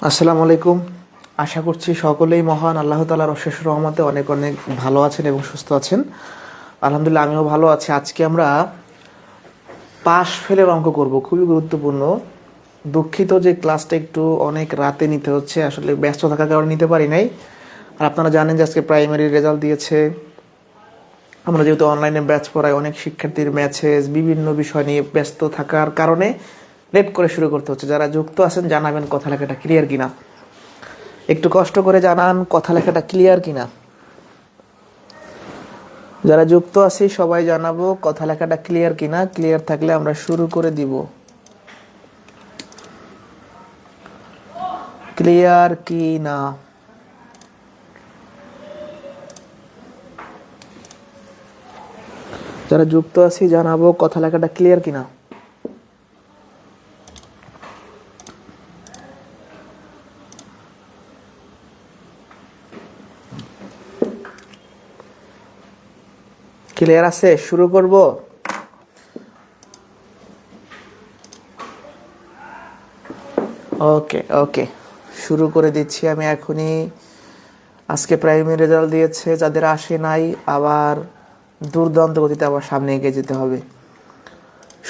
আসসালামু আলাইকুম। আশা করছি সকলেই মহান আল্লাহ তাআলার অশেষ রহমতে অনেক অনেক ভালো আছেন এবং সুস্থ আছেন। আলহামদুলিল্লাহ আমিও ভালো আছি। আজকে আমরা পাশ ফেলের অঙ্ক করব, খুবই গুরুত্বপূর্ণ। দুঃখিত যে ক্লাসটা একটু অনেক রাতে নিতে হচ্ছে, আসলে ব্যস্ত থাকার কারণে নিতে পারি নাই। আর আপনারা জানেন যে আজকে প্রাইমারি রেজাল্ট দিয়েছে। আমরা যেহেতু অনলাইনে ব্যাচ পড়াই, অনেক শিক্ষার্থীর ম্যাচেস বিভিন্ন বিষয় নিয়ে ব্যস্ত থাকার কারণে লেট করে শুরু করতে হচ্ছে। যারা যুক্ত আছেন জানাবেন কথা লেখাটা ক্লিয়ার কিনা, একটু কষ্ট করে জানান কথা লেখাটা ক্লিয়ার কিনা। যারা যুক্ত আছি সবাই জানাবো কথা লেখাটা ক্লিয়ার কিনা। ক্লিয়ার থাকলে আমরা শুরু করে দিব। ক্লিয়ার কি না? যারা যুক্ত আছি জানাবো কথা লেখাটা ক্লিয়ার কিনা। ক্লিয়ার আছে? শুরু করব। ওকে ওকে, শুরু করে দিচ্ছি আমি এখনই। আজকে প্রাইমারি রেজাল্ট দিয়েছে, যাদের আসে নাই আবার দুর্দান্ত গতিতে আবার সামনে এগিয়ে যেতে হবে।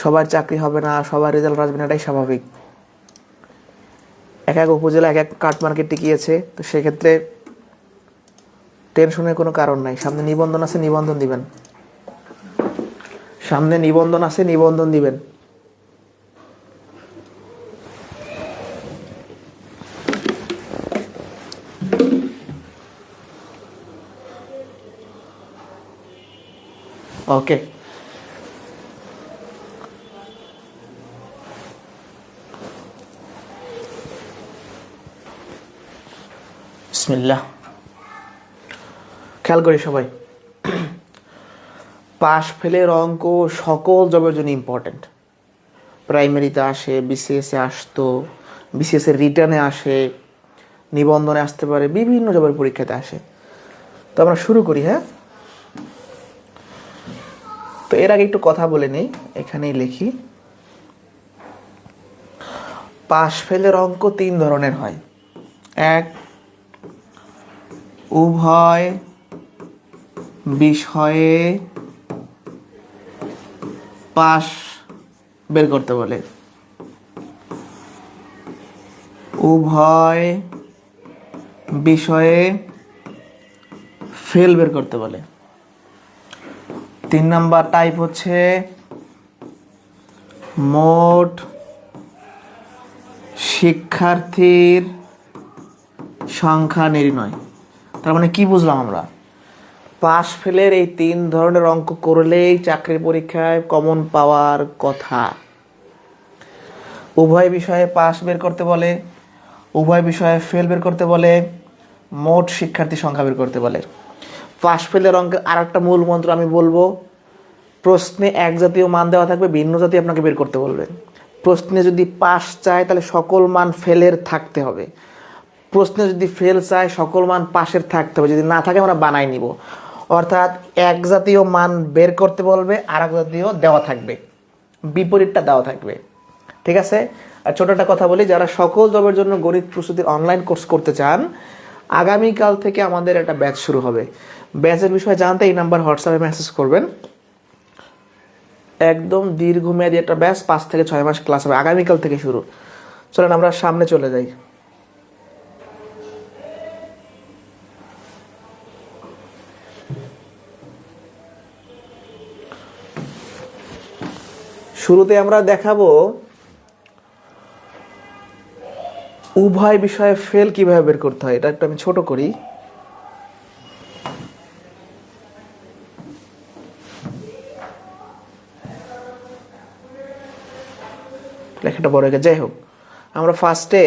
সবার চাকরি হবে না, সবার রেজাল্ট আসবে না, এটাই স্বাভাবিক। এক এক উপজেলা এক এক কাট মার্কেট টিকিয়েছে, তো সেক্ষেত্রে টেনশনের কোনো কারণ নাই। সামনে নিবন্ধন আছে, নিবন্ধন দিবেন। সামনে নিবন্ধন আছে, নিবন্ধন দিবেন। ওকে, বিসমিল্লাহ। খেয়াল করি সবাই, পাশ ফেলের অঙ্ক সকল জবের জন্য ইম্পর্টেন্ট। প্রাইমারিতে আসে, বিসিএসে আসতো, বিসিএস এর রিটার্নে আসে, নিবন্ধনে আসতে পারে, বিভিন্ন জবের পরীক্ষাতে আসে। তো আমরা শুরু করি। হ্যাঁ, তো এর আগে একটু কথা বলে নেই, এখানেই লিখি। পাশ ফেলের অঙ্ক তিন ধরনের হয়। এক, উভয় বিষয়ে পাশ বের করতে বলে। উভয় বিষয়ে ফেল বের করতে বলে। 3 নাম্বার টাইপ হচ্ছে মোট শিক্ষার্থীর সংখ্যা নির্ণয়। তার মানে কি বুঝলাম আমরা? পাশ ফেলের এই 3 ধরনের অঙ্ক করলেই চাকরির পরীক্ষায় কমন পাওয়ার কথা। উভয় বিষয়ে পাশ বের করতে বলে, উভয় বিষয়ে ফেল বের করতে বলে, মোট শিক্ষার্থী সংখ্যা বের করতে বলে। পাশ ফেলের অঙ্কের আর একটা মূল মন্ত্র আমি বলবো, প্রশ্নে এক জাতীয় মান দেওয়া থাকবে, ভিন্ন জাতীয় আপনাকে বের করতে বলবে। প্রশ্নে যদি পাস চায় তাহলে সকল মান ফেলের থাকতে হবে। প্রশ্নে যদি ফেল চায় সকল মান পাশের থাকতে হবে, যদি না থাকে আমরা বানাই নিব। অর্থাৎ এক জাতীয় মান বের করতে বলবে, আর এক জাতীয় দেওয়া থাকবে, বিপরীতটা দেওয়া থাকবে। ঠিক আছে? আর ছোট একটা কথা বলি, যারা সকল জবের জন্য গণিত প্রস্তুতির অনলাইন কোর্স করতে চান, আগামীকাল থেকে আমাদের একটা ব্যাচ শুরু হবে। ব্যাচের বিষয়ে জানতে এই নাম্বার হোয়াটসঅ্যাপে মেসেজ করবেন। একদম দীর্ঘমেয়াদী একটা ব্যাচ, 5 থেকে 6 মাস ক্লাস হবে, আগামীকাল থেকে শুরু। চলেন আমরা সামনে চলে যাই। শুরুতে আমরা দেখাবো উভয় বিষয়ে ফেল কিভাবে বের করতে হয়। এটা একটু আমি ছোট করি। লেখাটা বড় হয়ে গেছে, যাই হোক। আমরা ফার্স্টে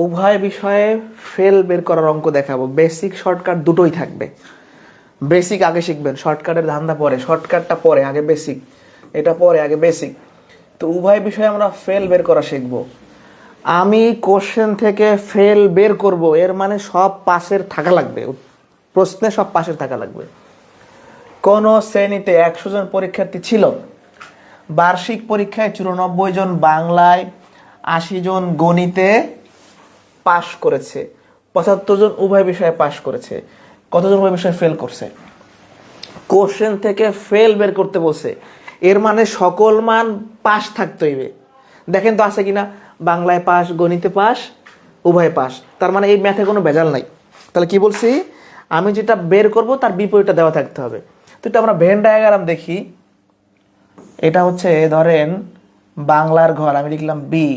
উভয় বিষয়ে ফেল বের করার অঙ্ক দেখাবো। বেসিক শর্টকাট দুটোই থাকবে। বেসিক আগে শিখবেন, শর্টকাটের ধান্দা পরে, শর্টকাটটা পরে, আগে বেসিক। এটা পরে, আগে বেসিক। তো উভয় বিষয়ে আমরা ফেল বের করা শিখবো। আমি কোশ্চেন থেকে ফেল বের করব, এর মানে সব পাশের থাকা লাগবে, প্রশ্নে সব পাশের থাকা লাগবে। কোন শ্রেণীতে 100 জন পরীক্ষার্থী ছিল, বার্ষিক পরীক্ষায় 94 জন বাংলায়, 80 জন গণিতে, পাশ করেছে, 75 জন উভয় বিষয়ে পাশ করেছে, কতজন উভয় বিষয়ে ফেল করছে? কোশ্চেন থেকে ফেল বের করতে বলছে, এর মানে সকল মান পাশ থাকতে হইবে। দেখেন তো আছে কিনা, বাংলায় পাশ, গণিতে পাশ, উভয় পাশ, তার মানে এই ম্যাথে কোনো ভেজাল নাই। তাহলে কি বলছি, আমি যেটা বের করব তার বিপরীতটা দেওয়া থাকতে হবে। তো এটা আমরা ভেন ডায়াগ্রাম দেখি। এটা হচ্ছে ধরেন বাংলার ঘর, আমি লিখলাম বি,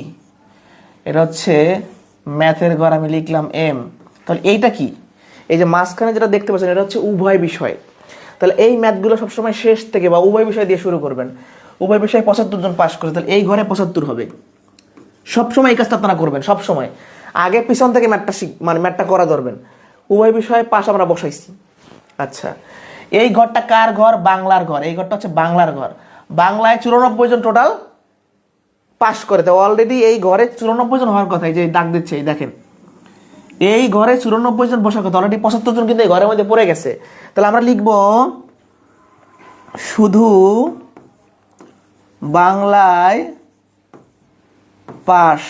এটা হচ্ছে ম্যাথের ঘর, আমি লিখলাম এম। তাহলে এইটা কি, এই যে মাঝখানে যেটা দেখতে পাচ্ছেন এটা হচ্ছে উভয় বিষয়। তাহলে এই ম্যাথগুলো সবসময় শেষ থেকে বা উভয় বিষয় দিয়ে শুরু করবেন। উভয় বিষয়ে 75 জন পাস করে, তাহলে এই ঘরে 75 হবে। সবসময় এই কাজটা আপনারা করবেন, সবসময় আগে পিছন থেকে ম্যাথটা মানে ম্যাথটা করা ধরবেন। উভয় বিষয়ে পাস আমরা বসাইছি। আচ্ছা, এই ঘরটা কার ঘর? বাংলার ঘর। এই ঘরটা হচ্ছে বাংলার ঘর। বাংলায় 94 জন টোটাল পাস করে, তো অলরেডি এই ঘরে 94 জন হওয়ার কথা। এই যে দাগ দিচ্ছে, এই দেখেন এই ঘরে 94 জন বসার কথা, অলরেডি 75 জন কিন্তু এই ঘরের মধ্যে পড়ে গেছে। তাহলে আমরা লিখব শুধু বাংলায় পাস।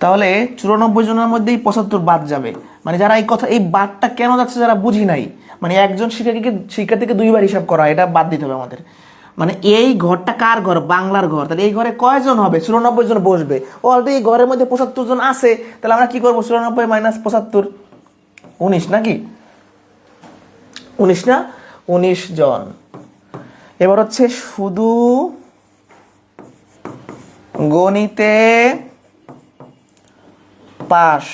তাহলে 94 জনের মধ্যেই 75 বাদ যাবে। মানে যারা এই কথা, এই বাদটা কেন যাচ্ছে যারা বুঝি নাই, মানে একজন শিক্ষার্থীকে দুইবার হিসাব করা, এটা বাদ দিতে হবে আমাদের। মানে এই ঘরটা কার ঘর? বাংলার ঘর। তাহলে এই ঘরে কয়জন হবে? 94 জন বসবে। অলরেডি ঘরের মধ্যে 75 জন আছে, তাহলে আমরা কি করবো? 94 মাইনাস 75, 19 নাকি? 19 না? 19 জন। এবার হচ্ছে শুধু গণিতে পাস।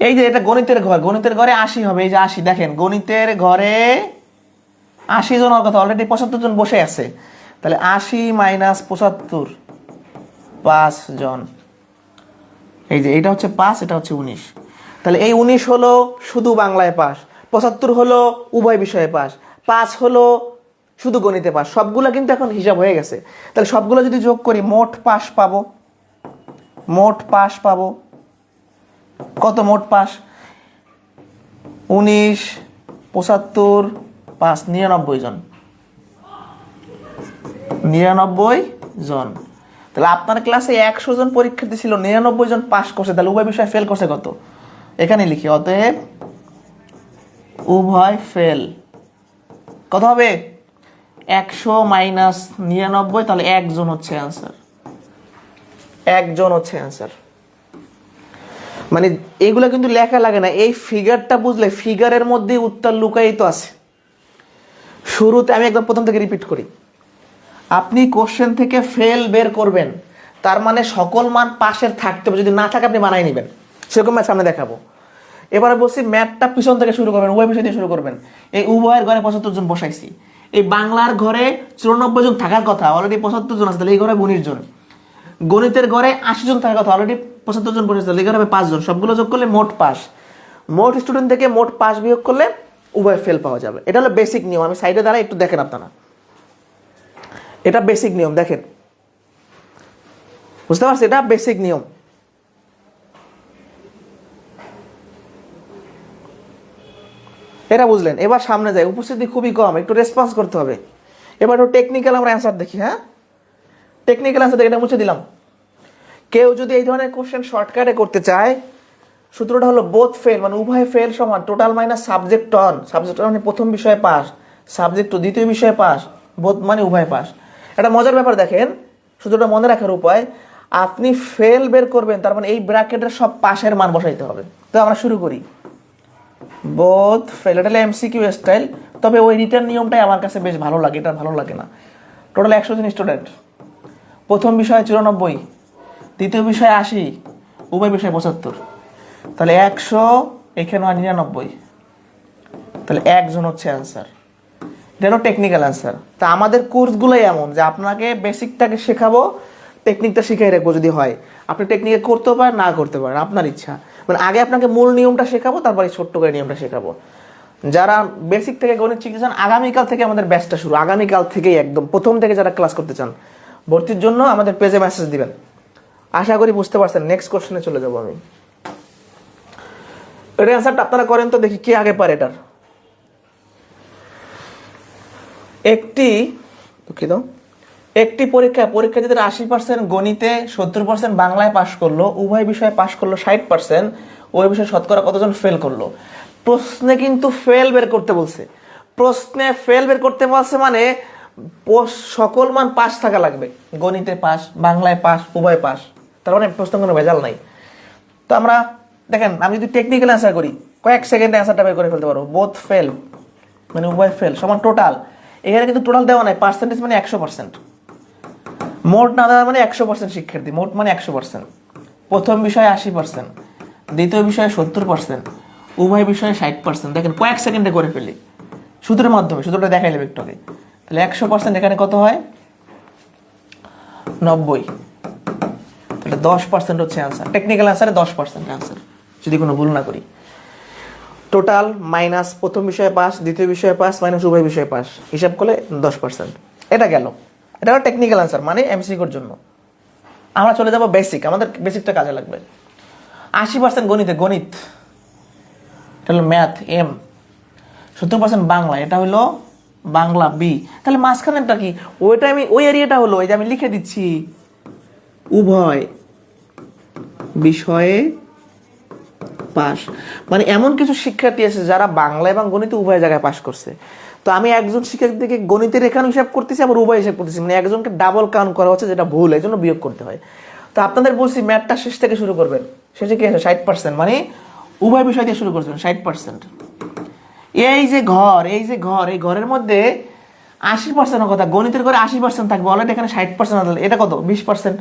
এই যে এটা গণিতের ঘর, গণিতের ঘরে 80 হবে। এই যে 80, দেখেন গণিতের ঘরে 80 জন হওয়ার কথা, অলরেডি 75 জন বসে আছে। তাহলে 80 মাইনাস 75, 5 জন। এই যে এটা হচ্ছে 5, এটা হচ্ছে 19। তাহলে এই 19 হলো শুধু বাংলায় পাস, 75 হলো উভয় বিষয়ে পাস, 5 হলো শুধু গণিতে পাস। সবগুলো কিন্তু এখন হিসাব হয়ে গেছে। তাহলে সবগুলো যদি যোগ করি মোট পাস পাবো। মোট পাস পাবো কত? মোট পাস 19, 75, 5, 99 জন। 99 জন। তাহলে আপনার ক্লাসে 100 জন পরীক্ষার্থী ছিল, 99 জন পাস করছে, তাহলে উভয় বিষয়ে ফেল করছে কত? এখানে লিখি, অতএব উভয় ফেল কত হবে? 100 মাইনাস 99, তাহলে 1 জন হচ্ছে অ্যান্সার। 1 জন হচ্ছে অ্যান্সার। মানে এইগুলো কিন্তু লেখা লাগে না, এই ফিগারটা বুঝলে ফিগারের মধ্যে উত্তর লুকায়িত আছে। শুরুতে আমি একদম প্রথম থেকে রিপিট করি, আপনি কোশ্চেন থেকে ফেল বের করবেন, তার মানে সকল মান পাশের থাকতে হবে, যদি না থাকে আপনি বানাই নেবেন। সেরকম ম্যাথ সামনে দেখাবো। এবারে বলছি ম্যাথটা পিছন থেকে শুরু করবেন, উভয় বিষয় দিয়ে শুরু করবেন। এই উভয়ের ঘরে 75 জন বসাইছি। এই বাংলার ঘরে 94 জন থাকার কথা, অলরেডি 75 জন আছে, তাহলে এই ঘরে 19 জন। গণিতের ঘরে 80 জন থাকার কথা, অলরেডি 75 জন বসেছে, তাহলে এই ঘরে হবে 5 জন। সবগুলো যোগ করলে মোট পাস। মোট স্টুডেন্ট থেকে মোট পাস বিয়োগ করলে উভয় ফেল পাওয়া যাবে। এটা হলো বেসিক নিয়ম। আমি সাইডে দ্বারা একটু দেখেন আপনারা, এটা বেসিক নিয়ম, দেখেন বুঝতে পারছি, এটা বেসিক নিয়ম। এটা বুঝলেন। এবার সামনে যাই, উপস্থিতি খুবই কম, একটু রেসপন্স করতে হবে। এবার একটু টেকনিক্যাল আমরা অ্যান্সার দেখি। হ্যাঁ, টেকনিক্যাল অ্যান্সার দেখে এটা মুছে দিলাম। কেউ যদি এই ধরনের কোশ্চেন শর্টকাটে করতে চায়, সূত্রটা হলো বোথ ফেল, মানে উভয় ফেল সমান total minus subject on. Subject মানে প্রথম বিষয়ে পাস, সাবজেক্ট টু দ্বিতীয় বিষয়ে পাস, বোথ মানে উভয় পাস। একটা মজার ব্যাপার দেখেন, সূত্রটা মনে রাখার উপায়, আপনি ফেল বের করবেন, তার মানে এই ব্র্যাকেটের সব পাশের মান বসাইতে হবে। তো আমরা শুরু করি, বোথ ফেল, এটা এমসিকিউ স্টাইল, তবে ওই রিটার্ন নিয়মটাই আমার কাছে বেশ ভালো লাগে, এটা ভালো লাগে না। টোটাল 100 জন স্টুডেন্ট, প্রথম বিষয়ে 94, দ্বিতীয় বিষয়ে 80, উভয় বিষয়ে 75, তাহলে 100, এখানে 99, তাহলে 1 জন হচ্ছে অ্যান্সার। এটা হলো টেকনিক্যাল অ্যান্সার। তা আমাদের কোর্সগুলোই এমন যে আপনাকে বেসিকটাকে শেখাবো, টেকনিকটা শিখাই রাখবো। যদি হয় আপনি টেকনিকে করতেও পারেন, না করতে পারেন, আপনার ইচ্ছা। মানে আগে আপনাকে মূল নিয়মটা শেখাবো, তারপরে ছোট্ট করে নিয়মটা শেখাবো। যারা বেসিক থেকে গণিত শিখতে চান, আগামীকাল থেকে আমাদের ব্যাচটা শুরু। আগামীকাল থেকেই একদম প্রথম থেকে যারা ক্লাস করতে চান, ভর্তির জন্য আমাদের পেজে মেসেজ দিবেন। আশা করি বুঝতে পারছেন। নেক্সট কোশ্চেনে চলে যাবো আমি। এটার অ্যান্সারটা আপনারা করেন তো দেখি, কে আগে পারে এটার। একটি দুঃখিত, একটি পরীক্ষার্থীদের 80% গণিতে, 70% বাংলায় পাশ করলো, উভয় বিষয়ে পাশ করলো 60%, ওই বিষয়ে শতকরা কতজন ফেল করলো। প্রশ্নে কিন্তু ফেল বের করতে বলছে। প্রশ্নে ফেল বের করতে বলছে মানে সকল মান পাস থাকা লাগবে। গণিতে পাস, বাংলায় পাস, উভয় পাস, তার মানে প্রশ্ন কোনো ভেজাল নাই। তো আমরা দেখেন, আমি যদি টেকনিক্যাল অ্যান্সার করি, কয়েক সেকেন্ডে অ্যান্সারটা বের করে ফেলতে পারবো। বোথ ফেল মানে উভয় ফেল সমান টোটাল। এখানে কিন্তু টোটাল দেওয়া নাই, পার্সেন্টেজ মানে 100%। মোট না দেওয়া মানে 100% শিক্ষার্থী, মোট মানে 100%। প্রথম বিষয়ে 80%, দ্বিতীয় বিষয়ে 70%, উভয় বিষয়ে 60%। দেখেন কয়েক সেকেন্ডে করে ফেলি সূত্রের মাধ্যমে, সূত্রটা দেখাইলাম একটু আগে। তাহলে 100% এখানে কত হয়? 90। তাহলে 10% হচ্ছে অ্যান্সার। টেকনিক্যাল অ্যান্সারে 10% অ্যান্সার, যদি কোনো ভুল না করি। টোটাল মাইনাস প্রথম বিষয়ে পাস, দ্বিতীয় বিষয়ে পাস, মাইনাস উভয় বিষয়ে পাস, হিসাব করলে 10%। এটা গেল, এটা হলো টেকনিক্যাল অ্যান্সার মানে এমসিকিউর জন্য। আমরা চলে যাব বেসিক, আমাদের বেসিকটা কাজে লাগবে। 80% গণিতে, গণিত এটা হলো ম্যাথ এম। 70% বাংলা, এটা হলো বাংলা বি। তাহলে মাঝখানেরটা কি? ওইটা আমি ওই এরিয়াটা হলো এই যে আমি লিখে দিচ্ছি, উভয় বিষয়ে পাস। মানে এমন কিছু শিক্ষার্থী আছে যারা বাংলা এবং গণিতে উভয় জায়গায় পাস করছে। তো আমি একজন শিক্ষার্থীকে গণিতের এখানে হিসাব করতেছি, আবার উভয় হিসাব করতেছি, মানে একজনকে ডাবল কাউন্ট করা হচ্ছে, যেটা ভুল, এই জন্য বিয়োগ করতে হয়। তো আপনাদের বলছি ম্যাথটা শেষ থেকে শুরু করবেন। শেষে কি আছে? 60%, মানে উভয় বিষয় দিয়ে শুরু করছেন 60%। এই যে ঘর, এই যে ঘর, এই ঘরের মধ্যে 80% কথা, গণিতের ঘরে 80% থাকবে, অলরেডি এখানে 60%। এটা কত? 20%।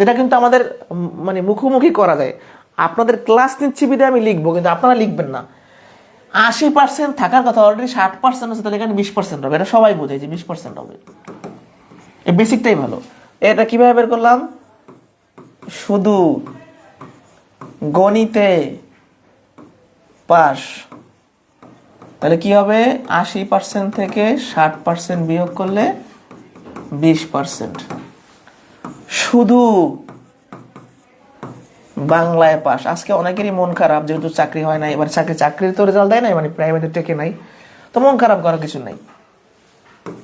এটা কিন্তু আমাদের মানে মুখোমুখি করা যায়। আপনাদের ক্লাস নিচ্ছি বিধায় আমি লিখবো, কিন্তু আপনারা লিখবেন না। 80% থাকার কথা, অলরেডি 60% আছে, তাহলে এখানে 20% হবে। এটা সবাই বোঝে যে 20% হবে। এই বেসিকটাই ভালো। এটা কিভাবে বের করলাম? শুধু গণিতে পাস, তাহলে কি হবে? 80% থেকে 60% বিয়োগ করলে 20%। শুধু বাংলায় পাস। আজকে অনেকেরই মন খারাপ, যেহেতু চাকরি হয় না, এবার চাকরির তো রেজাল্ট দেয় নাই, মানে প্রাইভেটে টেকে নাই, তো মন খারাপ করার কিছু নাই।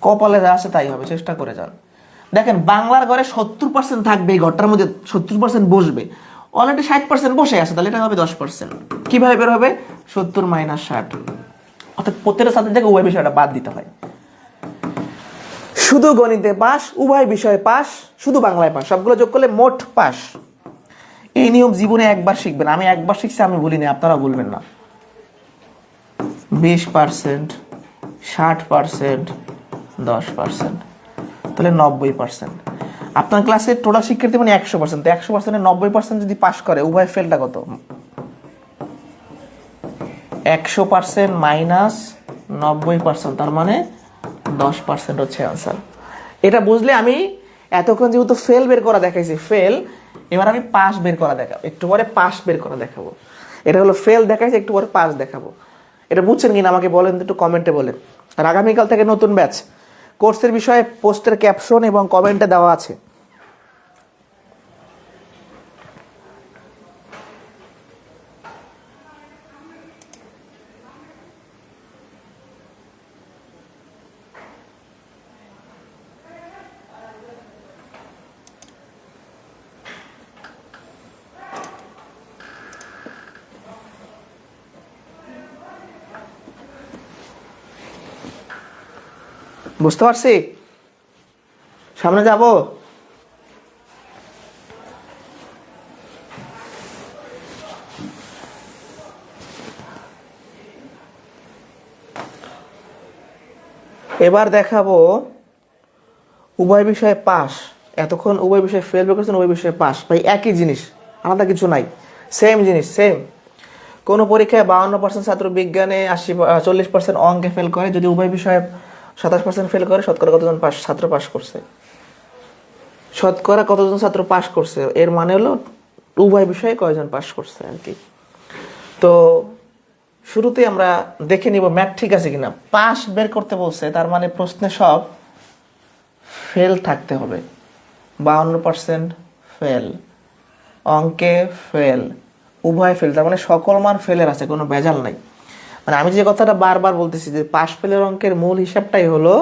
কপালে যা আছে তাই হবে, চেষ্টা করে যান। দেখেন বাংলার ঘরে 70% থাকবে, এই ঘরটার মধ্যে 70% বসবে, অলরেডি 60% বসে আছে, তাহলে এটা হবে 10%। কিভাবে বের হবে? 70 মাইনাস 60, অর্থাৎ প্রত্যেকটা ছাত্র থেকে উভয় বিষয়টা বাদ দিতে হয়। শুধু গণিতে পাস, উভয় বিষয়ে পাস, শুধু বাংলায় পাস, সবগুলো যোগ করলে মোট পাস। এই নিয়ম জীবনে একবার শিখবেন। আমি একবার শিখছি, আমি ভুলিনি, আপনারা ভুলবেন না। 20%, 60%, 10%, তাহলে 90%। আপনার ক্লাসে টোটাল শিক্ষার্থী মানে 100%, তো 100%-এ 90% যদি পাস করে, উভয় ফেলটা কত? 100% মাইনাস 90%, তার মানে 10% হচ্ছে অ্যান্সার। এটা বুঝলে আমি এতক্ষণ যেহেতু ফেল বের করা দেখাইছি, ফেল, এবার আমি পাস বের করা দেখাবো, একটু পরে পাস বের করা দেখাবো। এটা হলো ফেল দেখাইছি, একটু পরে পাস দেখাবো। এটা বুঝছেন কিনা আমাকে বলেন, একটু কমেন্টে বলেন। আর আগামীকাল থেকে নতুন ব্যাচ, কোর্সের বিষয়ে পোস্টের ক্যাপশন এবং কমেন্টে দেওয়া আছে। বুঝতে পারছি? সামনে যাব। এবার দেখাবো উভয় বিষয়ে পাস। এতক্ষণ উভয় বিষয়ে ফেল বের করছেন, উভয় বিষয়ে পাস, ভাই একই জিনিস, আলাদা কিছু নাই, সেম জিনিস, সেম। কোনো পরীক্ষায় 52% ছাত্র বিজ্ঞানে, 40% অঙ্কে ফেল করে, যদি উভয় বিষয়ে 27% ফেল করে, শতকরা কতজন ছাত্র পাস করছে? শতকরা কতজন ছাত্র পাস করছে, এর মানে হলো উভয় বিষয়ে কয়জন পাস করছে আর কি। তো শুরুতে আমরা দেখে নিব ম্যাথ ঠিক আছে কিনা। পাস বের করতে বলছে, তার মানে প্রশ্নে সব ফেল থাকতে হবে। 52% ফেল, অঙ্কে ফেল, উভয় ফেল, তার মানে সকল মান ফেলের আছে, কোনো ভেজাল নাই। মানে আমি যে কথাটা বারবার বলতেছি যে পাস ফেলের অঙ্কের মূল হিসাবটাই হলো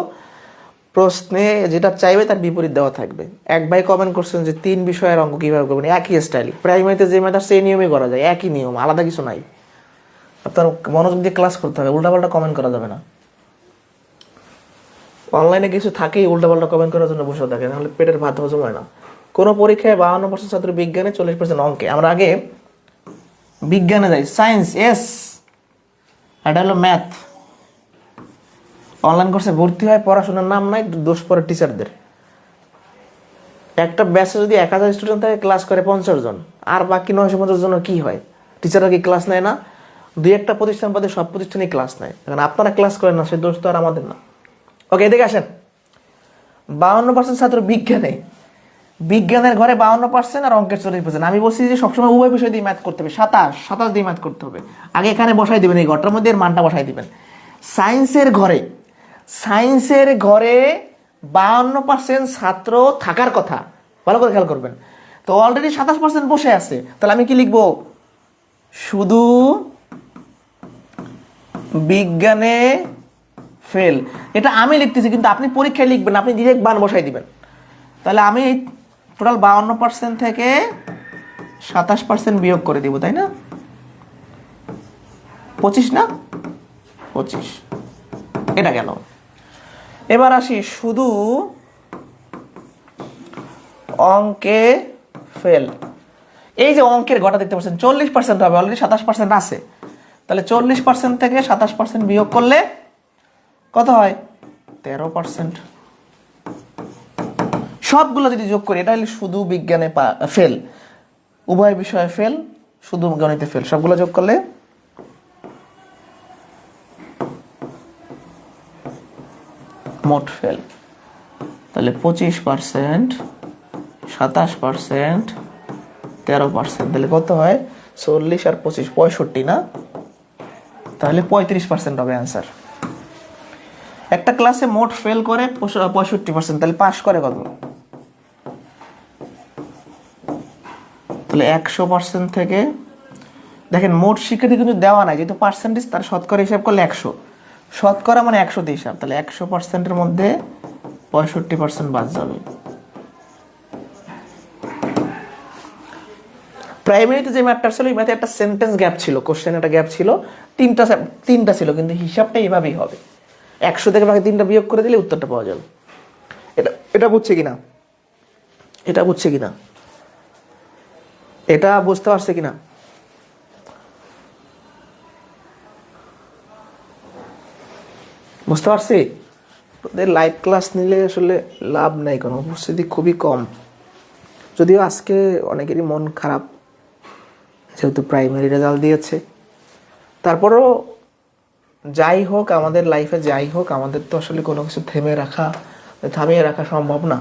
প্রশ্নে যেটা চাইবে তার বিপরীত দেওয়া থাকবে। এক ভাই কমেন্ট করছেন যে 3 বিষয়ের অঙ্ক কিভাবে করবেন, একই স্টাইল, প্রাইমারিতে যে ম্যাথ সেই নিয়মে করা যায়, একই নিয়ম, আলাদা কিছু নাই। আপনার মনোযোগ দিয়ে ক্লাস করতে হবে, উল্টাপাল্টা কমেন্ট করা যাবে না। অনলাইনে কিছু থাকেই উল্টাপাল্টা কমেন্ট করার জন্য বসে থাকে, নাহলে পেটের ভাত হজম হয় না। কোনো পরীক্ষায় 52% ছাত্র বিজ্ঞানে, 40% অঙ্কে। আমরা আগে বিজ্ঞানে যাই, সায়েন্স এস, এটা হলো ম্যাথ। অনলাইন কোর্সে ভর্তি হয়, পড়াশোনার নাম নাই, দোষ পড়ে টিচারদের। একটা ব্যাচে যদি 1000 স্টুডেন্ট থাকে, ক্লাস করে 50 জন, আর বাকি 950 জনের কি হয়? টিচাররা কি ক্লাস নেয় না? দুই একটা প্রতিষ্ঠান বাদে সব প্রতিষ্ঠানেই ক্লাস নেয়। এখন আপনারা ক্লাস করেন না, সেই দোষ তো আর আমাদের না। ওকে, এদিকে আসেন। 52% ছাত্র বিজ্ঞানে, বিজ্ঞানের ঘরে 52% আর অঙ্কের 40%। আমি বলছি যে সবসময় উভয় বিষয় দিয়ে ম্যাথ করতে হবে, 27 দিয়ে ম্যাথ করতে হবে। আগে এখানে বসাই দিবেন, এই ঘরটার মধ্যে এর মানটা বসাই দিবেন। সায়েন্সের ঘরে 52% ছাত্র থাকার কথা, ভালো করে খেয়াল করবেন। তো অলরেডি 27% বসে আছে, তাহলে আমি কি লিখবো? শুধু বিজ্ঞানে ফেল। এটা আমি লিখতেছি, কিন্তু আপনি পরীক্ষায় লিখবেন, আপনি ডিরেক্ট বান বসাই দিবেন। তাহলে আমি টোটাল 52% থেকে 27% বিয়োগ করে দিব, তাই না? 25 না, 25। এটা গেল। এবার আসি শুধু অঙ্কে ফেল। এই যে অঙ্কের ঘটা দেখতে পাচ্ছেন 40% হবে, অলরেডি 27% আছে। তাহলে 40% থেকে 27% বিয়োগ করলে কত হয়? 13%। সবগুলো যদি যোগ করি, এটা হলে শুধু বিজ্ঞানে ফেল, উভয় বিষয়ে ফেল, শুধু গণিতে ফেল, সবগুলো যোগ করলে মোট ফেল। তাহলে 25%, 27%, 13%, তাহলে কত হয়? 40 আর 25, 65 না? তাহলে 35% হবে অ্যান্সার। একটা ক্লাসে মোট ফেল করে 65%, তাহলে পাস করে কত? তাহলে 100% থেকে দেখেন, মোট শিক্ষার্থী কিন্তু দেওয়া নাই, যেহেতু পার্সেন্টেজ, তার শতকরা হিসাব করলে 100, শতকরা মানে 100 দিয়ে হিসাব। তাহলে 100%-এর মধ্যে 65% বাদ যাবে। প্রাইমারিতে যে ম্যাথটা ছিল, এই ম্যাথে একটা সেন্টেন্স গ্যাপ ছিল, কোশ্চেন একটা গ্যাপ ছিল, তিনটা ছিল, কিন্তু হিসাবটা এইভাবেই হবে। 100 থেকে বাকি 3টা বিয়োগ করে দিলে উত্তরটা পাওয়া যাবে। এটা বুঝছে কিনা? এটা বুঝছে কিনা? এটা বুঝতে পারছে কিনা? বুঝতে পারছি? ওদের লাইভ ক্লাস নিলে আসলে লাভ নাই, কোনো উপস্থিতি খুবই কম। যদিও আজকে অনেকেরই মন খারাপ, যেহেতু প্রাইমারি রেজাল্ট দিয়েছে। তারপরও যাই হোক, আমাদের লাইফে যাই হোক, আমাদের তো আসলে কোনো কিছু থামিয়ে রাখা সম্ভব না।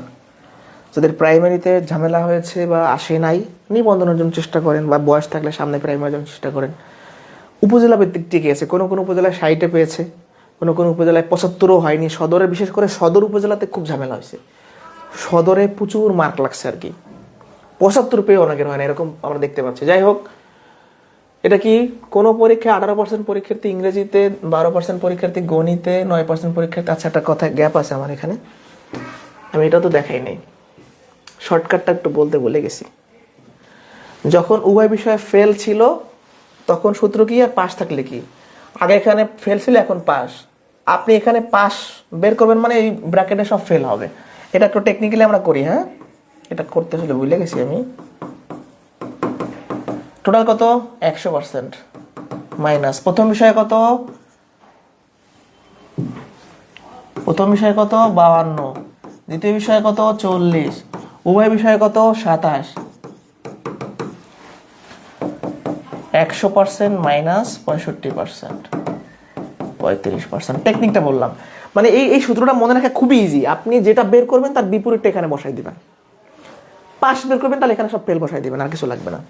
যাদের প্রাইমারিতে ঝামেলা হয়েছে বা আসে নাই, নিবন্ধনের জন্য চেষ্টা করেন, বা বয়স থাকলে সামনে প্রাইমারির জন্য চেষ্টা করেন। উপজেলা ভিত্তিক টিকে আছে, কোনো কোনো উপজেলায় 60-এ পেয়েছে, কোনো কোনো উপজেলায় 75-ও হয়নি। সদরে, বিশেষ করে সদর উপজেলাতে খুব ঝামেলা হয়েছে, সদরে প্রচুর মার্ক লাগছে আর কি, 75 পেয়ে অনেকের হয় না, এরকম আমরা দেখতে পাচ্ছি। যাই হোক, এটা কি কোনো পরীক্ষায় 18% পরীক্ষার্থী ইংরেজিতে, 12% পরীক্ষার্থী গণিতে, 9% পরীক্ষার্থী। আচ্ছা, একটা কথা গ্যাপ আছে আমার এখানে, আমি এটা তো দেখাই নাই, শর্টকাটটা একটু বলতে ভুলে গেছি। যখন উভয় বিষয়ে ফেল ছিল, তখন সূত্র কি আর পাস থাকলে কি? আগে এখানে ফেল ছিল, এখন পাস। আপনি এখানে পাস বের করবেন মানে এই ব্র্যাকেটে সব ফেল হবে। এটা একটু টেকনিক্যালি আমরা করি, হ্যাঁ, এটা করতে হলে ভুলে গেছি আমি। টোটাল কত? 100% মাইনাস প্রথম বিষয়ে কত? 52, দ্বিতীয় বিষয়ে কত? 40, উভয় বিষয়ে কত? 27। 100% মাইনাস 65%, 35%। টেকনিকটা বললাম, মানে এই সূত্রটা মনে রাখা খুবই ইজি। আপনি যেটা বের করবেন তার বিপরীতটা এখানে বসাই দিবেন। পাস বের করবেন, তাহলে এখানে সব ফেল বসাই দিবেন, আর কিছু লাগবে না।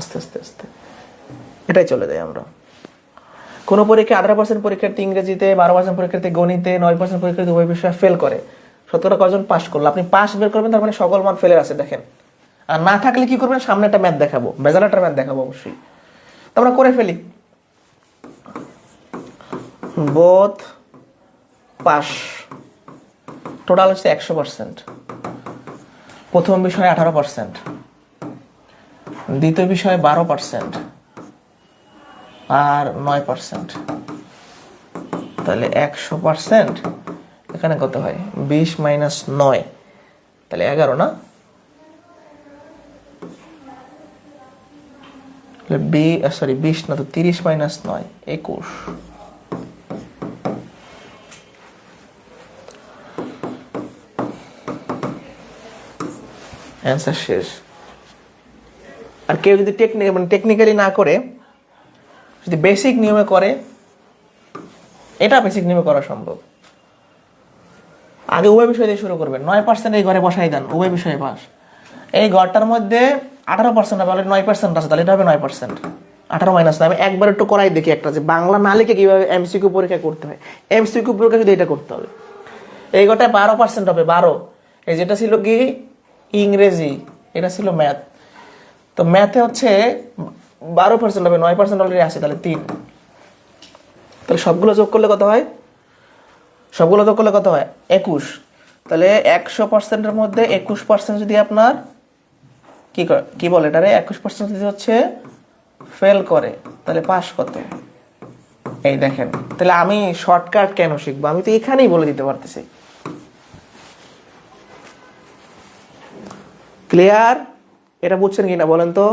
আস্তে আস্তে আস্তে এটাই চলে যায় আমরা। কোনো পরীক্ষায় 18% পরীক্ষার্থী ইংরেজিতে, 12% পরীক্ষার্থী গণিতে, 9% পরীক্ষার্থী উভয় বিষয়ে ফেল করে, শতকরা কজন পাস করলো? আপনি পাস বের করবেন, তার মানে সকল মান ফেলের আছে দেখেন। আর না থাকলে কি করবেন? সামনে একটা ম্যাথ দেখাবো, বেজালাটা ম্যাথ দেখাবো অবশ্যই। তো আমরা করে ফেলি। বোথ পাস, টোটাল হচ্ছে 100%। প্রথম বিষয়ে 18%, দ্বিতীয় বিষয়ে 12%, আর 9%। তাহলে 100% এখানে কত হয়? 20 মাইনাস 9, তাহলে 11 না? সরি 20 না তো, 30 মাইনাস 9, 21। অ্যান্সার শেষ। আর কেউ যদি টেকনিক্যালি না করে, যদি বেসিক নিয়মে করে, এটা বেসিক নিয়মে করা সম্ভব। আগে উভয় বিষয় দিয়ে শুরু করবেন। 9% এই ঘরে বসাই দেন, উভয় বিষয়ে পাস। এই ঘরটার মধ্যে 18% হবে, 9% আছে, তাহলে এটা হবে 9%। 18 মাইনাস 9। আমি একবার একটু করাই দেখি একটা, যে বাংলা না লিখে কিভাবে এমসিকিউ পরীক্ষা করতে হয়। এমসিকিউ পরীক্ষা যদি এটা করতে হবে, এই ঘরটায় 12% হবে, 12। এই যেটা ছিল কি ইংরেজি, এটা ছিল ম্যাথ। তো ম্যাথে হচ্ছে 12% হবে, 9% অলরেডি আছে, তাহলে 3। তাহলে সবগুলো যোগ করলে কত হয়? 21। তাহলে 100%-এর মধ্যে 21% যদি আপনার কি বলে এটারে, 21% যদি হচ্ছে ফেল করে, তাহলে পাস কত? এই দেখেন। তাহলে আমি শর্টকাট কেন শিখবো? আমি তো এখানেই বলে দিতে পারতেছি। ক্লিয়ার? এটা বুঝছেন কিনা বলেন তো?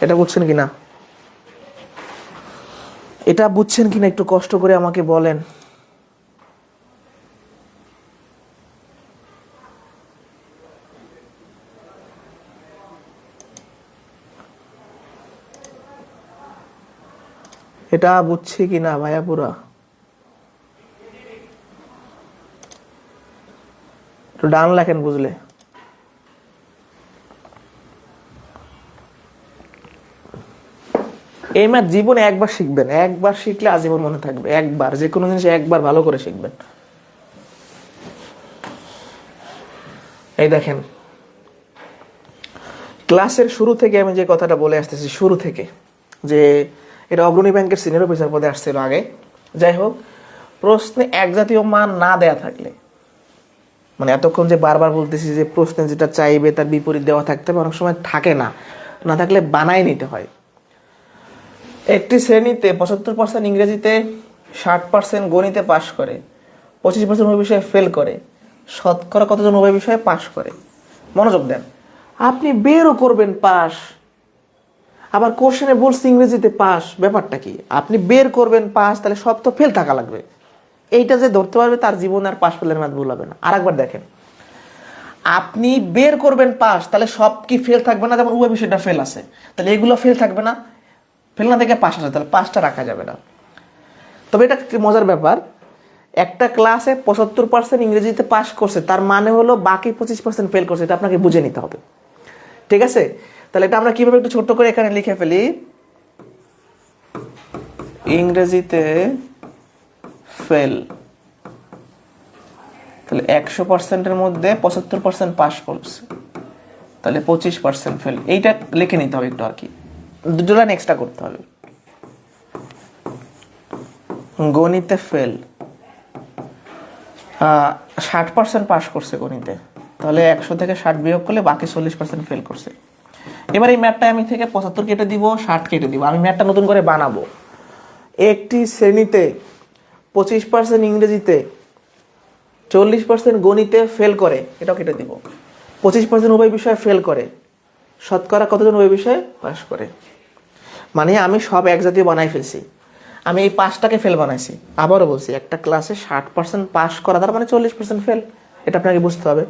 এটা বুঝছেন কিনা? এটা বুঝছেন কিনা একটু কষ্ট করে আমাকে বলেন। এটা বুঝছি কিনা ভাইয়া পুরা? একটু ডান লেখেন বুঝলে। এই ম্যাথ জীবনে একবার শিখবেন, একবার শিখলে আজীবন মনে থাকবে। একবার, যে কোনো জিনিস একবার ভালো করে শিখবেন। এই দেখেন, ক্লাসের শুরু থেকে আমি যে কথাটা বলে আসতেছি, শুরু থেকে, যে এটা অগ্রণী ব্যাংকের সিনিয়র অফিসার পদে আসছিল আগে। যাই হোক, প্রশ্নে এক জাতীয় মান না দেয়া থাকলে, মানে এতক্ষণ যে বারবার বলতেছি যে প্রশ্নে যেটা চাইবে তার বিপরীত দেওয়া থাকতে হবে, অনেক সময় থাকে না, না থাকলে বানাই নিতে হয়। একটি শ্রেণীতে 75% ইংরেজিতে, 60% গণিতে পাশ করে, 25% উভয় বিষয়ে ফেল করে, শতকরা কতজন উভয় বিষয়ে পাশ করে? মনোযোগ দেন। আপনি বেরও করবেন পাস, আবার কোশ্চেনে বলছে ইংরেজিতে পাস। ব্যাপারটা কি? আপনি বের করবেন পাস, তাহলে সব তো ফেল থাকা লাগবে। এইটা যে ধরতে পারবে তার জীবনে আর পাস ফেলের ম্যাথ ভুল হবে না। আর একবার দেখেন, আপনি বের করবেন পাস, তাহলে সব কি ফেল থাকবে না? যেমন উভয় বিষয়টা ফেল আছে, তাহলে এগুলো ফেল থাকবে না? ফেল না থেকে পাস আছে, তাহলে পাসটা রাখা যাবে না। তবে এটা মজার ব্যাপার, একটা ক্লাসে 75% ইংরেজিতে পাস করছে, তার মানে হলো বাকি 25% ফেল করছে। এটা আপনাকে বুঝে নিতে হবে, ঠিক আছে? তাহলে এটা আমরা কিভাবে একটু ছোট্ট করে এখানে লিখে ফেলি। ইংরেজিতে ফেল, তাহলে 100%-এর মধ্যে 75% পাস করছে, তাহলে 25% ফেল। এইটা লিখে নিতে হবে একটু আর কি, দুটো লাইন এক্সট্রা করতে হবে। গণিতে ফেল, 60% পাস করছে গণিতে, তাহলে 100 থেকে 60 বিয়োগ করলে বাকি 40% ফেল করছে। এবার এই ম্যাথটা আমি থেকে 75 কেটে দিব, 60 কেটে দিব। আমি ম্যাথটা নতুন করে বানাবো। একটি শ্রেণীতে 25% ইংরেজিতে, 40% গণিতে ফেল করে, এটাও কেটে দিব। 25% উভয় বিষয়ে ফেল করে, শতকরা কতজন উভয় বিষয়ে পাস করে? মানে আমি সব এক জাতীয় বানাই ফেলছি। আমি এই 5টাকে ফেল বানাইছি। আবারও বলছি, একটা ক্লাসে 60% পাস করা, তার মানে 40% ফেল। এটা আপনাকে বুঝতে হবে।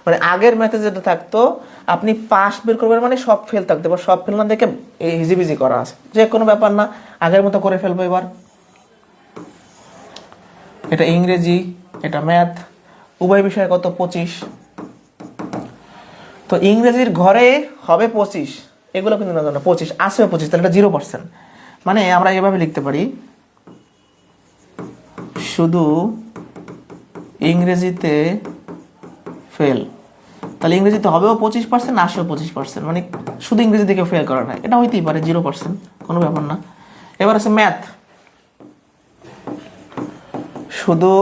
মানে আগের ম্যাথে যেটা থাকতো, আপনি পাস বের করবেন মানে সব ফেল থাকতো, এবার সব ফেল না দেখে হিজিবিজি করা আছে, যে কোনো ব্যাপার না, আগের মতো করে ফেলবো। এবার এটা ইংরেজি, এটা ম্যাথ, উভয় বিষয়ে কত? 25। তো ইংরেজির ঘরে হবে 25, এগুলো কিন্তু না, 25 আসবে 25, তাহলে এটা 0%। মানে আমরা এভাবে লিখতে পারি, শুধু ইংরেজিতে ফেল, তাহলে ইংরেজিতে হবেও 25%, আসবেও 25%, মানে শুধু ইংরেজি থেকে ফেল করা না, এটা হইতেই পারে 0%, কোনো ব্যাপার না। এবার আছে ম্যাথ, শুধু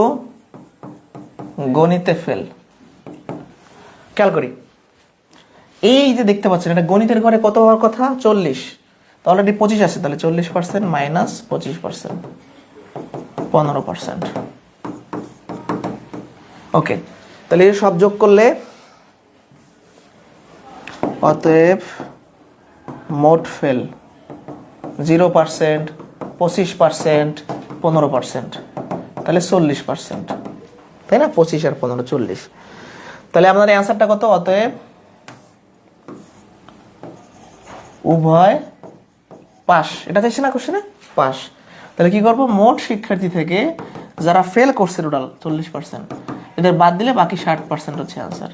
গণিতে ফেল। খেয়াল করি, এই যে দেখতে পাচ্ছেন এটা গণিতের ঘরে কত হওয়ার কথা 40, তো অলরেডি 25 আছে, তাহলে 40% মাইনাস 25%, 15%। ওকে, তাহলে এই সব যোগ করলে অতএব মোট ফেল 0%, 25%, 15%, তাহলে 40%, তাই না? 25 আর 15 40। তাহলে আপনার অ্যান্সারটা কত? অতএব উভয় পাস, এটা চাইছে না কোশ্চেনে, পাস। তাহলে কি করবো, মোট শিক্ষার্থী থেকে যারা ফেল করছে টোটাল 40%, এদের বাদ দিলে বাকি 60% হচ্ছে অ্যান্সার।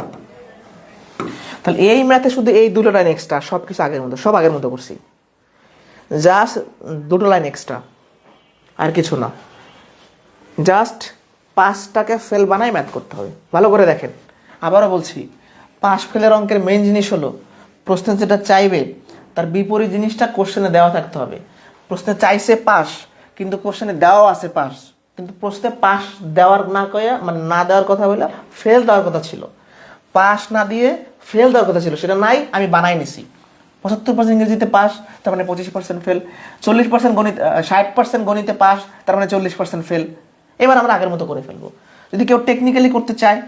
তাহলে এই ম্যাথে শুধু এই দুটো লাইন এক্সট্রা, সব কিছু আগের মতো, সব আগের মতো করছি, জাস্ট দুটো লাইন এক্সট্রা, আর কিছু না। জাস্ট পাসটাকে ফেল বানাই ম্যাথ করতে হবে। ভালো করে দেখেন, আবারও বলছি, পাস ফেলের অঙ্কের মেইন জিনিস হলো প্রশ্নে যেটা চাইবে তার বিপরীত জিনিসটা কোশ্চেনে দেওয়া থাকতে হবে। প্রশ্নে চাইছে পাস, কিন্তু কোশ্চেনে দেওয়া আছে পাস, কিন্তু প্রশ্নে পাস দেওয়ার না কয়া, মানে না দেওয়ার কথা বলে ফেল দেওয়ার কথা ছিল, পাস না দিয়ে ফেল দেওয়ার কথা ছিল, সেটা নাই, আমি বানাই নিছি। 75% ইংরেজিতে পাস, তার মানে 25% ফেল। 40% গণিত, 60% গণিতে পাস, তার মানে 40% ফেল। এবার আমরা আগের মতো করে ফেলবো। যদি কেউ টেকনিক্যালি করতে চায়,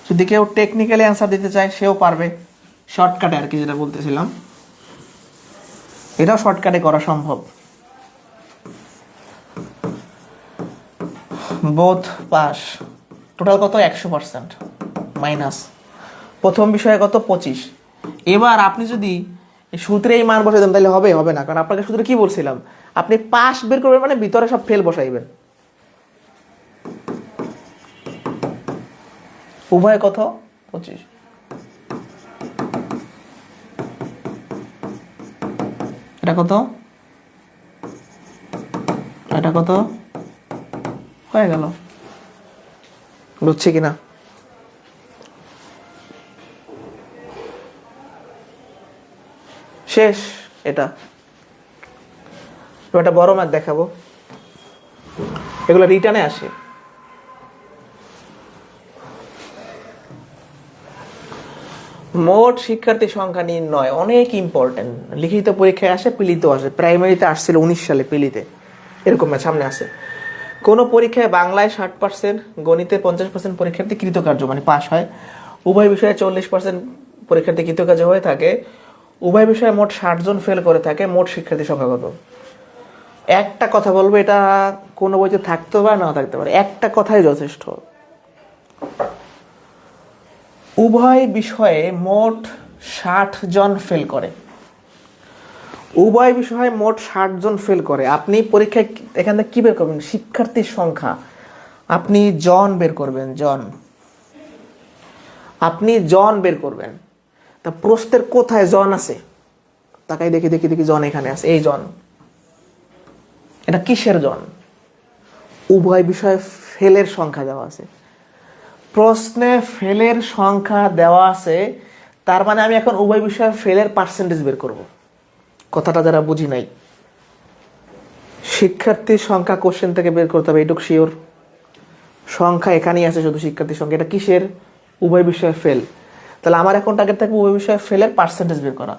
যদি কেউ টেকনিক্যালি অ্যান্সার দিতে চায় সেও পারবে, শর্টকাটে আর কি, যেটা বলতেছিলাম এটাও শর্টকাটে করা সম্ভব। বোথ পাস, টোটাল কত 100%, মাইনাস প্রথম বিষয়ে কত 25। এবার আপনি যদি সূত্রে এই মান বসাই দেন তাহলে হবে, হবে না, কারণ আপনাকে সূত্রে কি বলছিলাম, আপনি পাস বের করবেন মানে ভিতরে সব ফেল বসাইবেন। উভয় কত 25, এটা কত, এটা কত, হয়ে গেল। বুঝছি কিনা? শেষ এটা। একটা বড় ম্যাথ দেখাবো, এগুলো রিটার্নে আসে। মোট শিক্ষার্থী সংখ্যা নির্ণয় অনেক ইম্পর্টেন্ট, লিখিত পরীক্ষায় আসে, পিলিতে আসে, প্রাইমারিতে আসছিল 19 সালে পিলিতে, এরকম ম্যাথ সামনে আসে। কোনো পরীক্ষায় বাংলায় 60%, গণিতে 50% পরীক্ষার্থী কৃতকার্য মানে পাস হয়, উভয় বিষয়ে 40% পরীক্ষার্থী কৃতকার্য হয়ে থাকে, উভয় বিষয়ে মোট 60 জন ফেল করে থাকে, মোট শিক্ষার্থী সংখ্যা কত? একটা কথা বলবো, এটা কোনো বইতে থাকতে পারে না থাকতে পারে, একটা কথাই যথেষ্ট। উভয় বিষয়ে মোট 60 জন ফেল করে, উভয় বিষয়ে মোট 60 জন ফেল করে। আপনি পরীক্ষায় এখান থেকে কি বের করবেন? শিক্ষার্থীর সংখ্যা, আপনি জন বের করবেন, জন, আপনি জন বের করবেন। তা প্রশ্নের কোথায় জন আছে? তাকাই দেখি দেখি দেখি, জন এখানে আছে, এই জন। এটা কিসের জন? উভয় বিষয়ে ফেলের সংখ্যা দেওয়া আছে, প্রশ্নে ফেলের সংখ্যা দেওয়া আছে, তার মানে আমি এখন উভয় বিষয়ে ফেলের পার্সেন্টেজ বের করব। কথাটা যারা বুঝি নাই, শিক্ষার্থীর সংখ্যা কোশ্চেন থেকে বের করতে হবে, এইটুকু শিওর। সংখ্যা এখানেই আছে শুধু শিক্ষার্থীর সংখ্যা, এটা কিসের? উভয় বিষয়ে ফেল। তাহলে আমার এখন টার্গেট থাকবে উভয় বিষয়ে ফেলের পার্সেন্টেজ বের করা,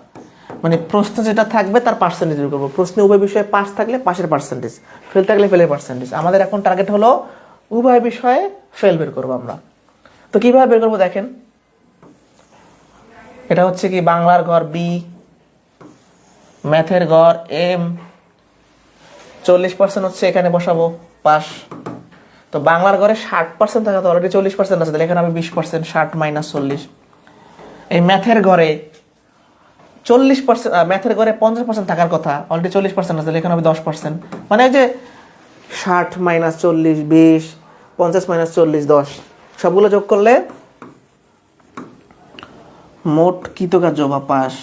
মানে প্রশ্ন যেটা থাকবে তার পার্সেন্টেজ বের করবো। প্রশ্নে উভয় বিষয়ে পাস থাকলে পাসের পার্সেন্টেজ, ফেল থাকলে ফেলের পার্সেন্টেজ। আমাদের এখন টার্গেট হলো উভয় বিষয়ে ফেল বের করবো আমরা। তো কিভাবে বের করবো দেখেন, এটা হচ্ছে কি বাংলার ঘর বি, ম্যাথের ঘর এম, 40% হচ্ছে এখানে বসাবো পাস। তো বাংলার ঘরে 60% থাকা, তো অলরেডি 40% আছে, তাহলে এখানে আমি 20%, 60 মাইনাস 40। এই ম্যাথের ঘরে 40%, ম্যাথের ঘরে 50% থাকার কথা, অলরেডি 40% আছে, তাহলে এখানে হবে 10%। মানে ওই যে 60 মাইনাস 40 20, 50 মাইনাস 40 10, সবগুলো যোগ করলে মোট কৃতকার্য বা পাস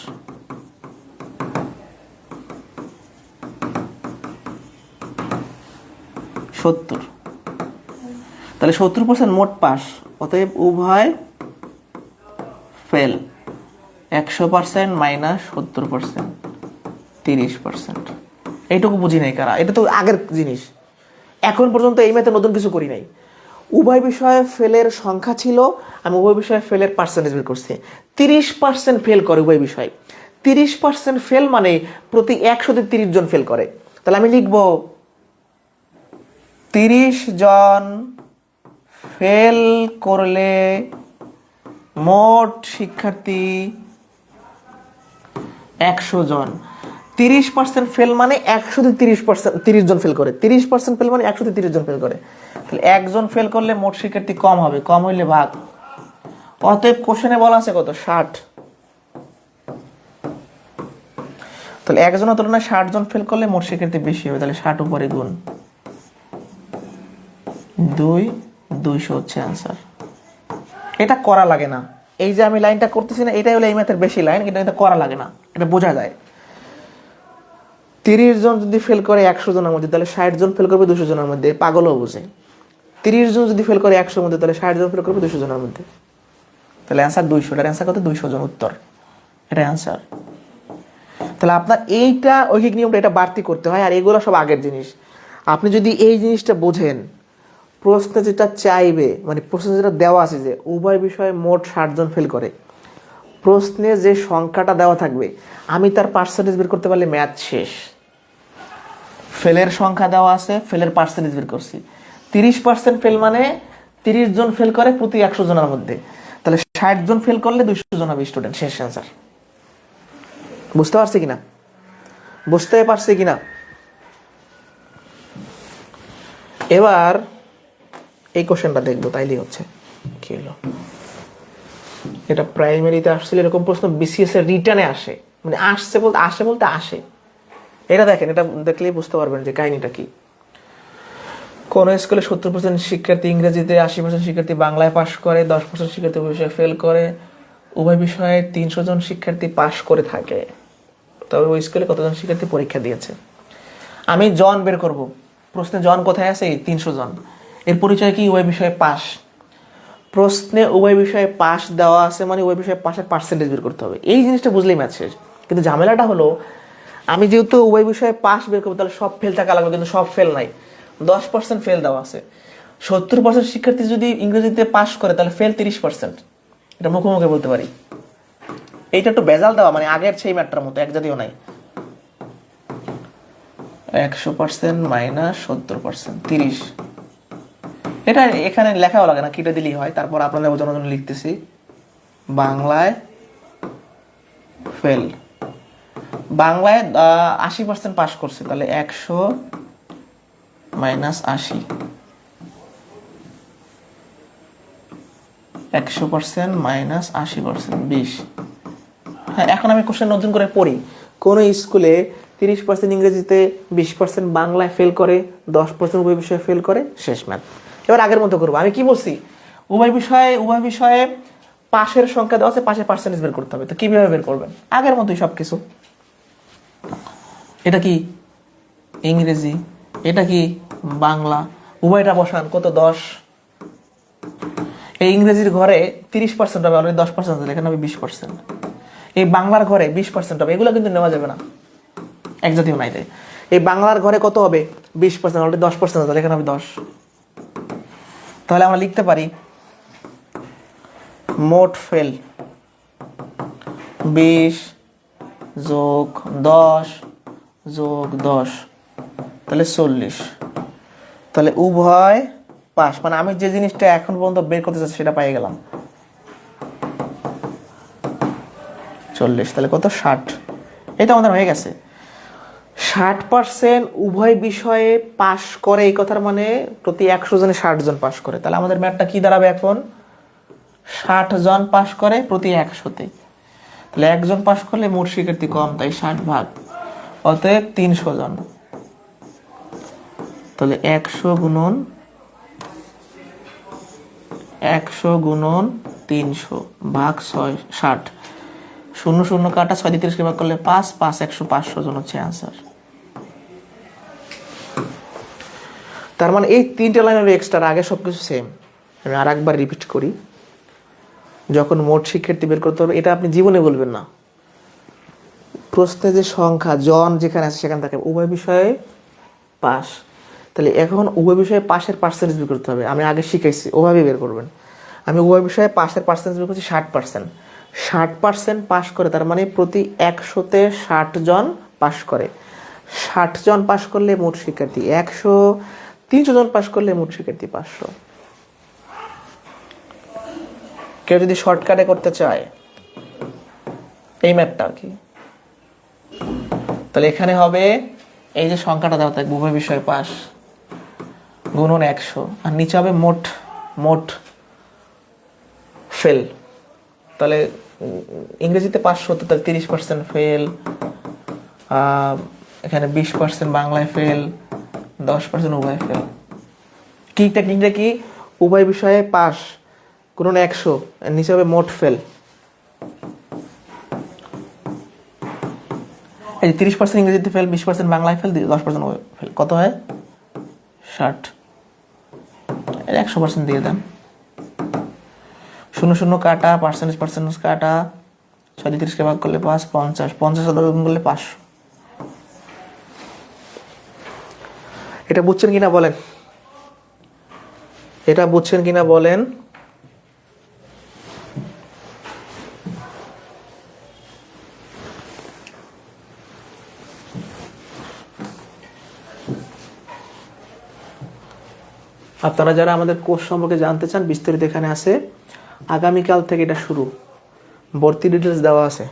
70। তাহলে 70% মোট পাস, অতএব উভয় ফেল। 100% মাইনাস 70%, 30%। এইটুকু বুঝি নাই কারা, এটা তো আগের জিনিস, এখন পর্যন্ত এই ম্যাথে নতুন কিছু করি নাই। উভয় বিষয়ে ফেলের সংখ্যা ছিল, আমি উভয় বিষয়ে ফেলের পার্সেন্টেজ বের করছি। 30% ফেল করে উভয় বিষয়। 30% ফেল মানে প্রতি 100-তে 30 জন ফেল করে। তাহলে আমি লিখব 30 জন ফেল করলে মোট শিক্ষার্থী 100 জন। 30% ফেল মানে 100-তে 30 জন ফেল করে। 30% ফেল মানে 100-তে 30 জন ফেল করে। তাহলে একজন ফেল করলে মোট শিক্ষার্থী কম হবে, কম হইলে ভাগ। অতএব কোশ্চেনে বলা আছে কত? 60। তাহলে একজনের তুলনায় 60 জন ফেল করলে মোট শিক্ষার্থী বেশি হবে। তাহলে 60 উপরে গুণ 200 হচ্ছে অ্যান্সার। এটা করা লাগে না, এই যে আমি লাইনটা করতেছি না, এটাই হলো এই ম্যাথের বেশি লাইন, কিন্তু এটা করা লাগে না, এটা বোঝা যায়। 30 জন যদি ফেল করে 100 জনের মধ্যে, তাহলে 60 জন ফেল করবে 200 জনের মধ্যে, পাগলও বোঝে। 30 জন যদি ফেল করে 100 মধ্যে, তাহলে 60 জন ফেল করবে 200 জনের মধ্যে। তাহলে অ্যান্সার 200। এটার অ্যান্সার কত? 200 জন উত্তর, এটা অ্যান্সার। তাহলে আপনার এইটা ঐকিক নিয়মটা এটা বাড়তি করতে হয়, আর এগুলো সব আগের জিনিস। আপনি যদি এই জিনিসটা বোঝেন, প্রশ্নে যেটা চাইবে, মানে প্রশ্নে যেটা দেওয়া আছে যে উভয় বিষয়ে মোট 60 জন ফেল করে, প্রশ্নে যে সংখ্যাটা দেওয়া থাকবে আমি তার পার্সেন্টেজ বের করতে পারলে ম্যাথ শেষ। ফেলের সংখ্যা দেওয়া আছে, ফেলের পার্সেন্টেজ বের করছি। 30% ফেল মানে 30 জন ফেল করে প্রতি 100 জনের মধ্যে, তাহলে 60 জন ফেল করলে 200 জন হবে স্টুডেন্ট, শেষ অ্যান্সার। বুঝতে পারছি কিনা? বুঝতে পারছি কিনা? এবার এই কোশ্চেনটা দেখবো, তাইলেই হচ্ছে। কি হলো? এটা প্রাইমারিতে আসছিল এরকম প্রশ্ন, বিসিএস এর রিটার্নে আসে, মানে আসে বলতে আসে। এটা দেখেন, এটা দেখলেই বুঝতে পারবেন যে কাহিনীটা কি। কোন স্কুলে 70% শিক্ষার্থী ইংরেজিতে, 80% শিক্ষার্থী বাংলায় পাশ করে, 10% শিক্ষার্থী উভয় বিষয়ে ফেল করে, উভয় বিষয়ে 300 জন শিক্ষার্থী পাশ করে থাকে, তবে ওই স্কুলে কতজন শিক্ষার্থী পরীক্ষা দিয়েছে। আমি জন বের করব। প্রশ্নে জন কোথায় আছে? 300 জন। এর পরিচয় কি? উভয় বিষয়ে পাস। প্রশ্নে উভয় বিষয়ে পাস দেওয়া আছে মানে উভয় বিষয়ে পাসের পার্সেন্টেজ বের করতে হবে। এই জিনিসটা বুঝলেই ম্যাথ শেষ। কিন্তু ঝামেলাটা হলো, আমি যেহেতু উভয় বিষয়ে পাস বের করবো, তাহলে সব ফেল থাকা লাগবে, কিন্তু সব ফেল নাই। 10% ফেল দেওয়া আছে। 70% শিক্ষার্থী যদি ইংরেজিতে পাস করে, তাহলে ফেল 30%। এটা মুখোমুখি বলতে পারি। এইটা একটু বেজাল দেওয়া, মানে আগের সেই ম্যাটটার মতো, এক জাতীয় নাই। 100% মাইনাস 70%, 30। এটা এখানে লেখাও লাগে না, কিটা দিলেই হয়। তারপর আপনাদের বোঝানোর জন্য লিখতেছি, বাংলায় ফেল। বাংলায় 80% পাস করছে, তাহলে 100 মাইনাস 80, 100% মাইনাস 80%, 20। হ্যাঁ, এখন আমি কোশ্চেন নতুন করে পড়ি। কোন স্কুলে 30% ইংরেজিতে, 20% বাংলায় ফেল করে, 10% উভয় বিষয়ে ফেল করে, শেষ ম্যাথ। এবার আগের মতো করবো। আমি কি বলছি? উভয় বিষয়ে পাশের সংখ্যা দেওয়া আছে, পাশের পার্সেন্টেজ বের করতে হবে। তো কিভাবে বের করবেন? আগের মতোই সবকিছু। এটা কি? ইংরেজি। এটা কি? বাংলা। উভয়টা বসান, কত? 10। এই ইংরেজির ঘরে 30% হবে, অলরেডি 10% আছে, এখানে হবে 20%। এই বাংলার ঘরে 20% হবে, এগুলো কিন্তু নেওয়া যাবে না, এক জাতীয় নাই। এই বাংলার ঘরে কত হবে? 20%, অলরেডি 10% আছে, এখানে হবে 10। তাহলে আমরা লিখতে পারি মোট ফেল 20 যোগ 10 যোগ 10, তাহলে 40। তাহলে উভয় পাস, মানে আমি যে জিনিসটা এখন পর্যন্ত বের করতে চাচ্ছি সেটা পাই গেলাম। 40, তাহলে কত? 60। এটা আমাদের হয়ে গেছে। 60% উভয় বিষয়ে পাস করে, এই কথার মানে প্রতি 100 জনে 60 জন পাস করে। তাহলে আমাদের ম্যাথটা কি দাঁড়াবে এখন? 60 জন পাস করে প্রতি 100-তে। তাহলে একজন পাস করলে মোট শিক্ষার্থী কম, তাই 60 ভাগ। অতএব 300 জন। তাহলে 100 গুণন 300 ভাগ 60। 0 কাটা, 6 দিয়ে 30 ভাগ করলে 5, 5 100, 500 জন হচ্ছে অ্যান্সার। তার মানে এই 3টে লাইন হলো এক্সট্রা, আগে সবকিছু সেম। আমি আর একবার রিপিট করি। যখন মোট শিক্ষার্থী বের করতে হবে, এটা আপনি জীবনে বলবেন না। প্রশ্নে যে সংখ্যা জন যেখানে আছে সেখানে থাকে উভয় বিষয়ে পাস, তাহলে এখন উভয় বিষয়ে পাশের পার্সেন্টেজ বের করতে হবে। আমি আগে শিখাইছি, ওভাবে বের করবেন। আমি উভয় বিষয়ে পাশের পার্সেন্টেজ বের করছি 60%। 60% পাস করে, তার মানে প্রতি 100-তে 60 জন পাস করে। 60 জন পাস করলে মোট শিক্ষার্থী 100, 300 জন পাস করলে মোট শিক্ষার্থী 500। কেউ যদি শর্টকাটে করতে চায় এই ম্যাথটা আর কি, তাহলে এখানে হবে এই যে সংখ্যাটা দেওয়া থাকবে উভয় বিষয়ে পাস গুণন 100, আর নিচে হবে মোট ফেল। তাহলে ইংরেজিতে 500, তাহলে 30% ফেল, এখানে 20% বাংলায় ফেল, 10% উভয় ফেল। কি টেকনিকটা কি? উভয় বিষয়ে পাস গুণন 100, নিচে হবে মোট ফেল। এই 30% ইংরেজিতে ফেল, 20% বাংলায় ফেল, 10% ফেল, কত হয়? 60। 100% দিয়ে দেন। 0 কাটা, পার্সেন্টেজ কাটা, 630কে ভাগ করলে 5, 50, 50 গুণ করলে 500। এটা বুঝছেন কিনা বলেন? এটা বুঝছেন কিনা বলেন? আপনারা যারা আমাদের কোর্স সম্পর্কে জানতে চান, বিস্তারিত এখানে আছে। আগামীকাল থেকে এটা শুরু, ভর্তি ডিটেলস দেওয়া আছে।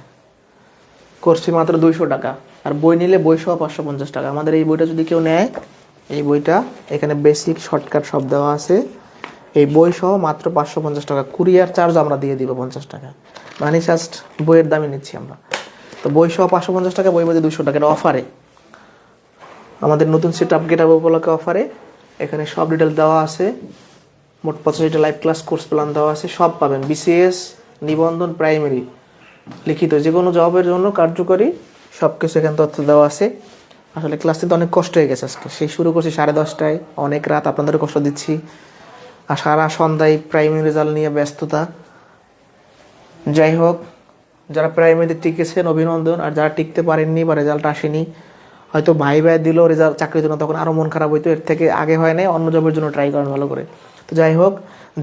কোর্স ফি মাত্র 200 টাকা, আর বই নিলে বই সহ 550 টাকা। আমাদের এই বইটা যদি কেউ নেয়, এই বইটা এখানে বেসিক শর্টকাট সব দেওয়া আছে, এই বই সহ মাত্র 550 টাকা। কুরিয়ার চার্জ আমরা দিয়ে দিব 50 টাকা, মানে জাস্ট বইয়ের দামই নিচ্ছি আমরা। তো বই সহ 550 টাকা, বই বাদে 200 টাকা, এটা অফারে। আমাদের নতুন সেট আপ গেট আপ উপলক্ষে অফারে এখানে সব ডিটেল দেওয়া আছে। মোট 85টা লাইভ ক্লাস কোর্স প্ল্যান দেওয়া আছে, সব পাবেন। বিসিএস, নিবন্ধন, প্রাইমারি, লিখিত যে কোনো জবের জন্য কার্যকরী সব কিছু এখানে তথ্য দেওয়া আছে। আসলে ক্লাস নিতে অনেক কষ্ট হয়ে গেছে আজকে, সেই শুরু করছি 10:30টায়, অনেক রাত আপনাদের কষ্ট দিচ্ছি, আর সারা সন্ধ্যায় প্রাইমারি রেজাল্ট নিয়ে ব্যস্ততা। যাই হোক, যারা প্রাইমারিতে টিকেছেন অভিনন্দন, আর যারা টিকতে পারেননি বা রেজাল্ট আসেনি, হয়তো ভাই দিল রেজাল্ট চাকরির জন্য, তখন আরও মন খারাপ হইতো, এর থেকে আগে হয় নাই, অন্য জবের জন্য ট্রাই করেন ভালো করে। তো যাই হোক,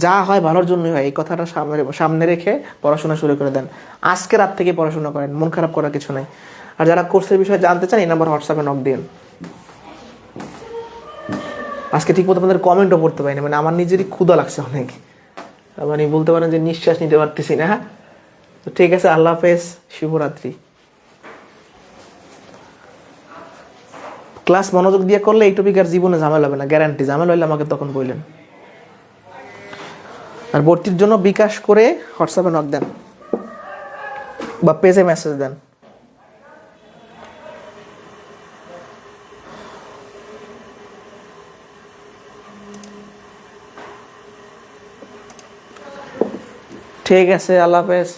যা হয় ভালোর জন্যই হয়, এই কথাটা সামনে রেখে পড়াশোনা শুরু করে দেন। আজকে রাত থেকে পড়াশোনা করেন, মন খারাপ করার কিছু নাই। আর যারা কোর্সের বিষয়ে জানতে চান, এই নাম্বার হোয়াটসঅ্যাপে নক দিন। আজকে ঠিক মতো আপনাদের কমেন্টও পড়তে পারিনি, মানে আমার নিজেরই ক্ষুধা লাগছে অনেক, মানে বলতে পারেন যে নিঃশ্বাস নিতে পারতেছি না। তো ঠিক আছে, আল্লাহ হাফেজ, শুভরাত্রি। ক্লাস মনোযোগ দিয়ে করলে এই টপিক আর জীবনে ঝামেলা হবে না, গ্যারান্টি। ঝামেলা হইলে আমাকে তখন বললেন। আর ভর্তির জন্য বিকাশ করে হোয়াটসঅ্যাপে নক দেন বা পেজে মেসেজ দেন। ঠিক আছে, আল্লাহ হাফেজ।